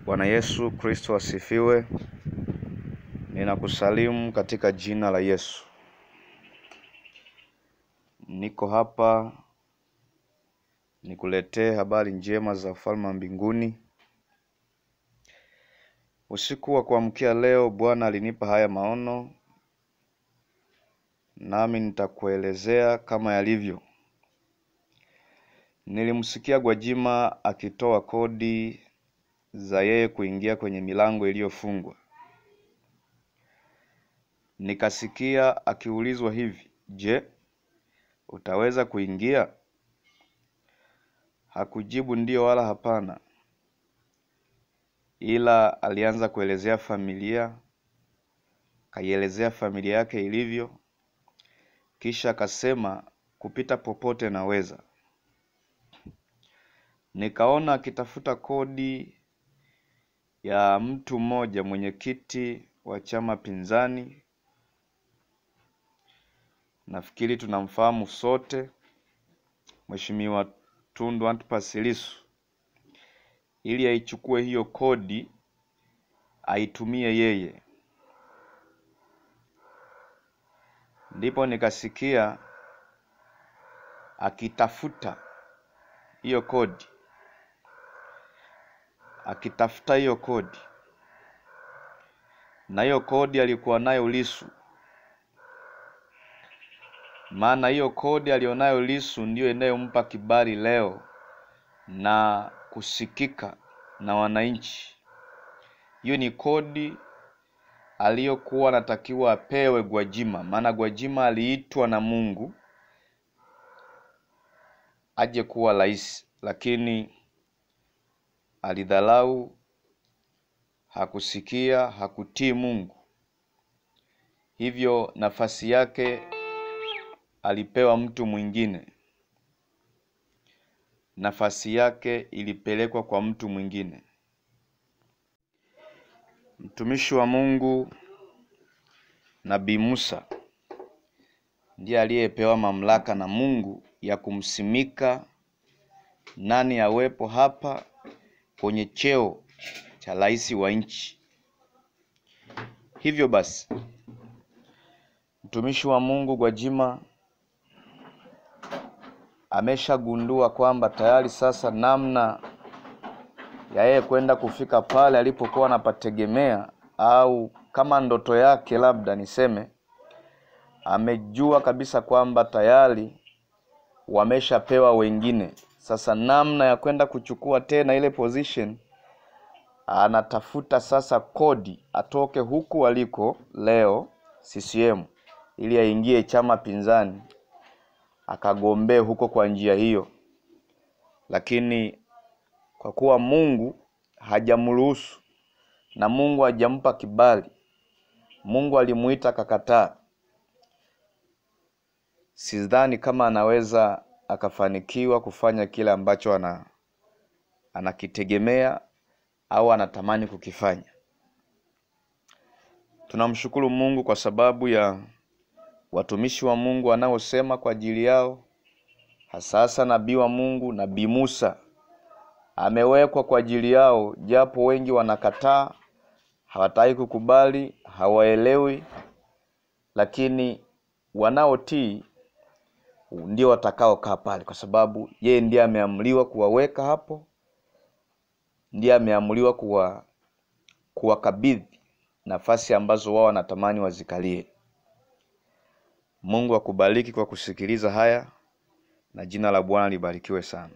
Bwana Yesu Kristo asifiwe. Ninakusalimu katika jina la Yesu. Niko hapa nikuletee habari njema za ufalme wa mbinguni. Usiku wa kuamkia leo Bwana alinipa haya maono, nami nitakuelezea kama yalivyo. Nilimsikia Gwajima akitoa kodi za yeye kuingia kwenye milango iliyofungwa. Nikasikia akiulizwa hivi, "Je, utaweza kuingia?" Hakujibu ndio wala hapana, ila alianza kuelezea familia, kaielezea familia yake ilivyo, kisha akasema kupita popote naweza. Nikaona akitafuta kodi ya mtu mmoja, mwenyekiti wa chama pinzani. Nafikiri tunamfahamu sote, Mheshimiwa Tundu Antipas Lissu, ili aichukue hiyo kodi aitumie yeye. Ndipo nikasikia akitafuta hiyo kodi, na hiyo kodi alikuwa nayo Lissu. Maana hiyo kodi alionayo Lissu ndio inayompa kibali leo na kusikika na wananchi. Hiyo ni kodi aliyokuwa anatakiwa apewe Gwajima. Maana Gwajima aliitwa na Mungu aje kuwa rais, lakini alidhalau, hakusikia, hakutii Mungu. Hivyo nafasi yake alipewa mtu mwingine. Nafasi yake ilipelekwa kwa mtu mwingine. Mtumishi wa Mungu Nabii Musa ndiye aliyepewa mamlaka na Mungu ya kumsimika nani awepo hapa kwenye cheo cha rais wa nchi. Hivyo basi, mtumishi wa Mungu Gwajima ameshagundua kwamba tayari sasa namna ya yeye kwenda kufika pale alipokuwa anapategemea, au kama ndoto yake labda niseme, amejua kabisa kwamba tayari wameshapewa wengine. Sasa namna ya kwenda kuchukua tena ile position, anatafuta sasa kodi atoke huku aliko leo CCM, ili aingie chama pinzani akagombee huko kwa njia hiyo. Lakini kwa kuwa Mungu hajamruhusu na Mungu hajampa kibali, Mungu alimuita akakataa, sidhani kama anaweza akafanikiwa kufanya kile ambacho anakitegemea au anatamani kukifanya. Tunamshukuru Mungu kwa sababu ya watumishi wa Mungu wanaosema kwa ajili yao, hasa nabii wa Mungu Nabii Musa amewekwa kwa ajili yao, japo wengi wanakataa, hawataki kukubali, hawaelewi, lakini wanaotii ndio watakao kaa pale, kwa sababu yeye ndiye ameamriwa kuwaweka hapo, ndiye ameamriwa kuwakabidhi nafasi ambazo wao wanatamani wazikalie. Mungu akubariki kwa kusikiliza haya, na jina la Bwana libarikiwe sana.